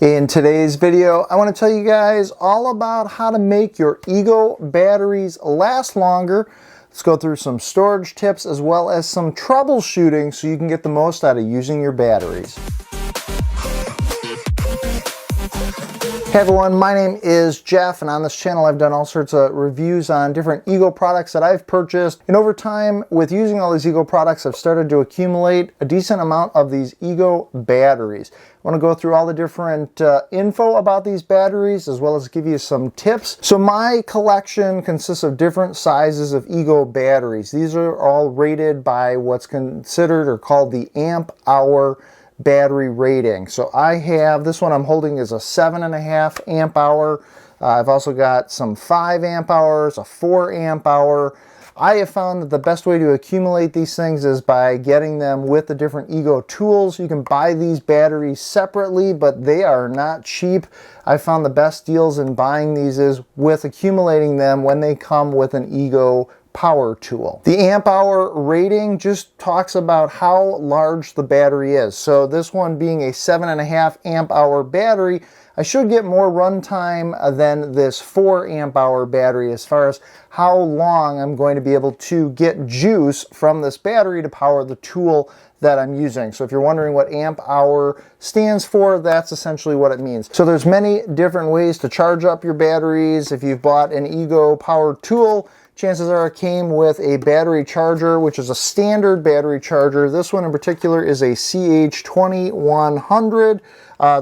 In today's video, I want to tell you guys all about how to make your Ego batteries last longer. Let's go through some storage tips as well as some troubleshooting so you can get the most out of using your batteries. Hey everyone, my name is Jeff, and on this channel I've done all sorts of reviews on different Ego products that I've purchased. And over time, with using all these Ego products, I've started to accumulate a decent amount of these Ego batteries. I want to go through all the different info about these batteries as well as give you some tips. So my collection consists of different sizes of Ego batteries. These are all rated by what's considered or called the amp hour battery rating. So I have, this one I'm holding is a 7.5 amp hour. I've also got some 5 amp hours, a 4 amp hour. I have found that the best way to accumulate these things is by getting them with the different Ego tools. You can buy these batteries separately, but they are not cheap. I found the best deals in buying these is with accumulating them when they come with an Ego power tool. The amp hour rating just talks about how large the battery is. So this one being a 7.5 amp hour battery, I should get more runtime than this 4 amp hour battery as far as how long I'm going to be able to get juice from this battery to power the tool that I'm using. So if you're wondering what amp hour stands for, that's essentially what it means. So there's many different ways to charge up your batteries. If you've bought an Ego power tool, chances are it came with a battery charger, which is a standard battery charger. This one in particular is a CH2100.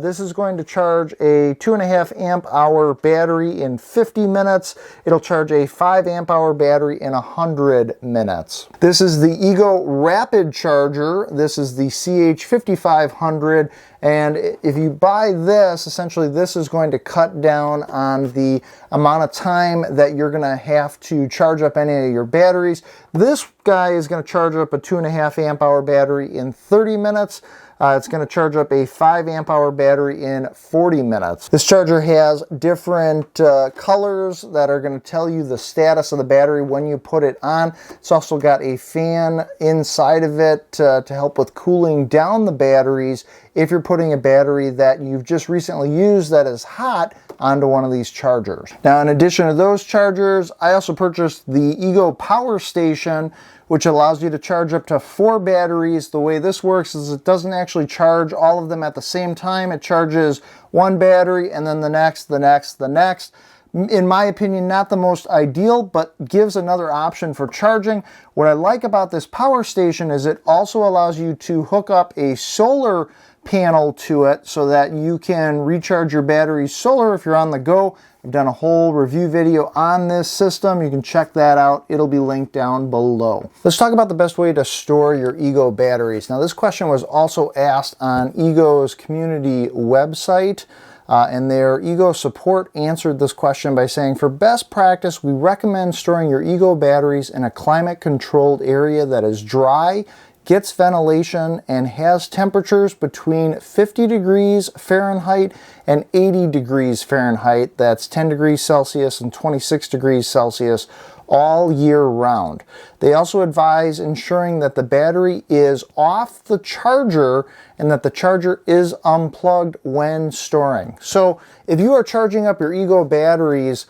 This is going to charge a 2.5 amp hour battery in 50 minutes. It'll charge a 5 amp hour battery in 100 minutes. This is the Ego Rapid Charger. This is the CH5500. And if you buy this, essentially this is going to cut down on the amount of time that you're going to have to charge up any of your batteries. This guy is going to charge up a 2.5 amp hour battery in 30 minutes. It's going to charge up a 5 amp hour battery in 40 minutes. This charger has different colors that are going to tell you the status of the battery when you put it on. It's also got a fan inside of it to help with cooling down the batteries if you're putting a battery that you've just recently used that is hot onto one of these chargers. Now, in addition to those chargers, I also purchased the Ego Power Station, which allows you to charge up to 4 batteries. The way this works is it doesn't actually charge all of them at the same time. It charges one battery and then the next, the next, the next. In my opinion, not the most ideal, but gives another option for charging. What I like about this power station is it also allows you to hook up a solar panel to it so that you can recharge your batteries solar if you're on the go. I've done a whole review video on this system. You can check that out. It'll be linked down below. Let's talk about the best way to store your Ego batteries. Now, this question was also asked on Ego's community website. And their Ego support answered this question by saying, for best practice, we recommend storing your Ego batteries in a climate-controlled area that is dry, gets ventilation, and has temperatures between 50 degrees Fahrenheit and 80 degrees Fahrenheit. That's 10 degrees Celsius and 26 degrees Celsius all year round. They also advise ensuring that the battery is off the charger and that the charger is unplugged when storing. So if you are charging up your Ego batteries,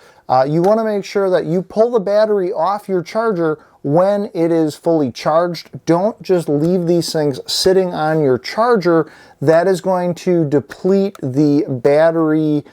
you want to make sure that you pull the battery off your charger when it is fully charged. Don't just leave these things sitting on your charger. That is going to deplete the battery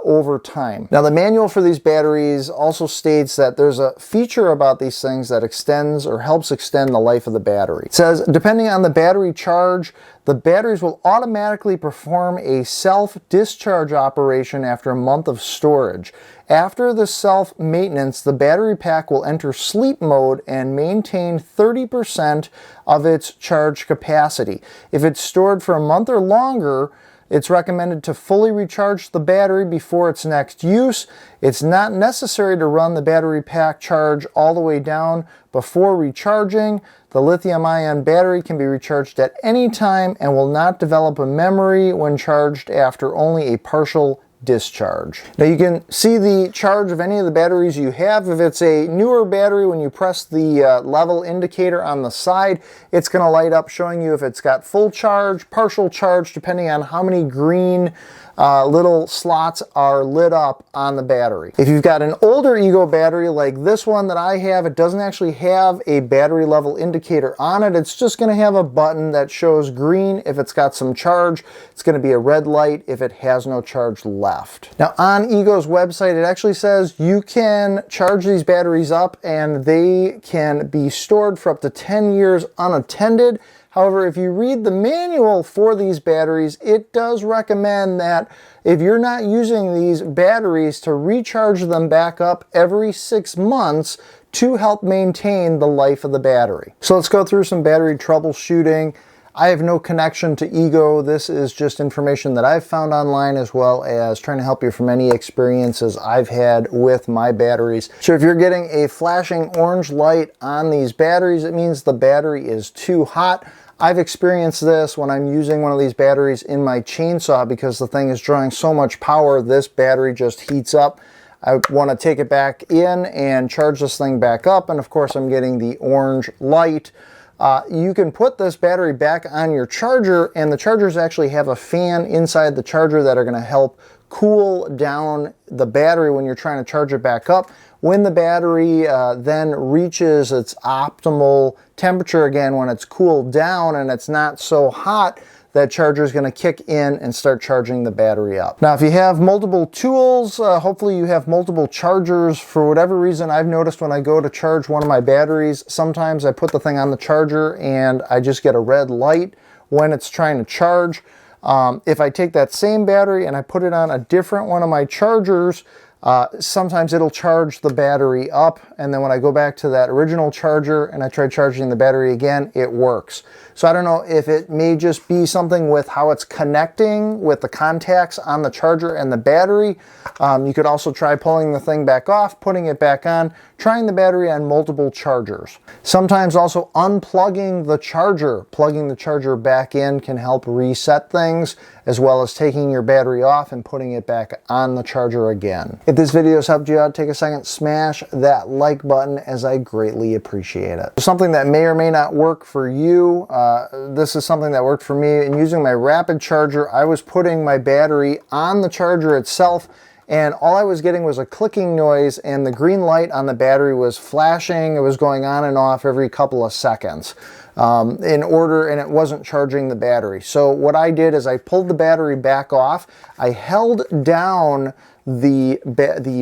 over time. Now, the manual for these batteries also states that there's a feature about these things that extends or helps extend the life of the battery. It says, depending on the battery charge, the batteries will automatically perform a self-discharge operation after a month of storage. After the self-maintenance, the battery pack will enter sleep mode and maintain 30% of its charge capacity. If it's stored for a month or longer, it's recommended to fully recharge the battery before its next use. It's not necessary to run the battery pack charge all the way down before recharging. The lithium-ion battery can be recharged at any time and will not develop a memory when charged after only a partial discharge. Now you can see the charge of any of the batteries you have. If it's a newer battery, when you press the level indicator on the side, it's going to light up showing you if it's got full charge, partial charge, depending on how many green little slots are lit up on the battery. If you've got an older Ego battery like this one that I have, it doesn't actually have a battery level indicator on it. It's just going to have a button that shows green if it's got some charge. It's going to be a red light if it has no charge left. Now on Ego's website, it actually says you can charge these batteries up and they can be stored for up to 10 years unattended. However, if you read the manual for these batteries, it does recommend that if you're not using these batteries to recharge them back up every 6 months to help maintain the life of the battery. So let's go through some battery troubleshooting. I have no connection to Ego. This is just information that I've found online, as well as trying to help you from any experiences I've had with my batteries. So if you're getting a flashing orange light on these batteries, it means the battery is too hot. I've experienced this when I'm using one of these batteries in my chainsaw because the thing is drawing so much power, this battery just heats up. I want to take it back in and charge this thing back up, and of course I'm getting the orange light. You can put this battery back on your charger, and the chargers actually have a fan inside the charger that are going to help cool down the battery when you're trying to charge it back up. When the battery then reaches its optimal temperature again, when it's cooled down and it's not so hot, that charger is going to kick in and start charging the battery up. Now, if you have multiple tools, hopefully you have multiple chargers. For whatever reason, I've noticed when I go to charge one of my batteries, sometimes I put the thing on the charger and I just get a red light when it's trying to charge. If I take that same battery and I put it on a different one of my chargers, sometimes it'll charge the battery up, and then when I go back to that original charger and I try charging the battery again, it works. So I don't know if it may just be something with how it's connecting with the contacts on the charger and the battery. You could also try pulling the thing back off, putting it back on, trying the battery on multiple chargers. Sometimes also unplugging the charger, plugging the charger back in can help reset things, as well as taking your battery off and putting it back on the charger again. If this video has helped you out, take a second, smash that like button, as I greatly appreciate it. Something that may or may not work for you, this is something that worked for me. In using my rapid charger, I was putting my battery on the charger itself, and all I was getting was a clicking noise, and the green light on the battery was flashing. It was going on and off every couple of seconds and it wasn't charging the battery. So what I did is I pulled the battery back off. I held down the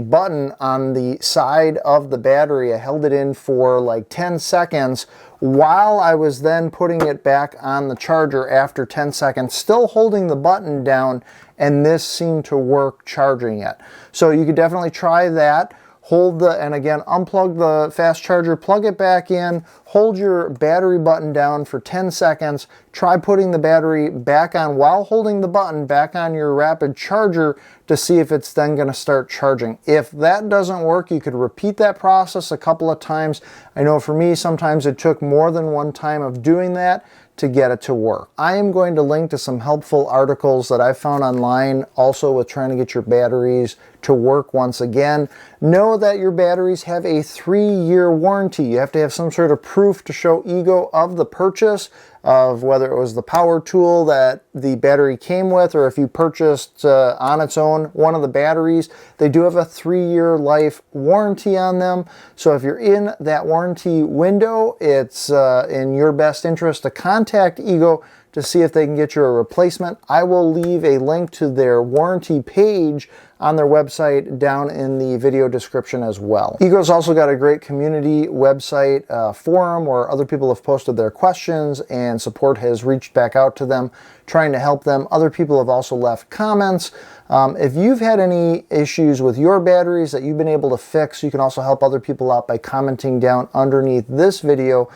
button on the side of the battery. I held it in for like 10 seconds while I was then putting it back on the charger after 10 seconds, still holding the button down, and this seemed to work charging it. So you could definitely try that. And again, unplug the fast charger, plug it back in, hold your battery button down for 10 seconds, try putting the battery back on while holding the button back on your rapid charger to see if it's then going to start charging. If that doesn't work, you could repeat that process a couple of times. I know for me, sometimes it took more than one time of doing that to get it to work. I am going to link to some helpful articles that I found online also with trying to get your batteries to work once again. Know that your batteries have a 3-year warranty. You have to have some sort of proof to show Ego of the purchase, of whether it was the power tool that the battery came with, or if you purchased on its own one of the batteries. They do have a 3-year life warranty on them. So if you're in that warranty window, it's in your best interest to contact Ego to see if they can get you a replacement. I will leave a link to their warranty page on their website down in the video description as well. Ego's also got a great community website forum where other people have posted their questions and support has reached back out to them, trying to help them. Other people have also left comments. If you've had any issues with your batteries that you've been able to fix, you can also help other people out by commenting down underneath this video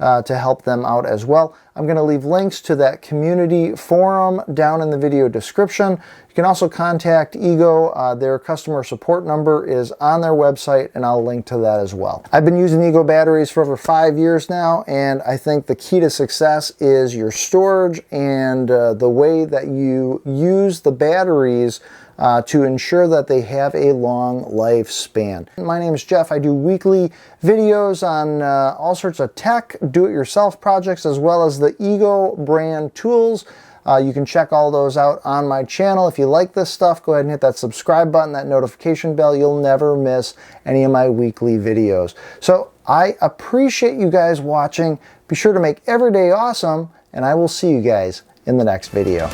to help them out as well. I'm going to leave links to that community forum down in the video description. You can also contact Ego. Their customer support number is on their website, and I'll link to that as well. I've been using Ego batteries for over 5 years now, and I think the key to success is your storage and the way that you use the batteries to ensure that they have a long lifespan. My name is Jeff. I do weekly videos on all sorts of tech, do-it-yourself projects, as well as the Ego brand tools. You can check all those out on my channel. If you like this stuff, go ahead and hit that subscribe button, that notification bell. You'll never miss any of my weekly videos. So I appreciate you guys watching. Be sure to make every day awesome, and I will see you guys in the next video.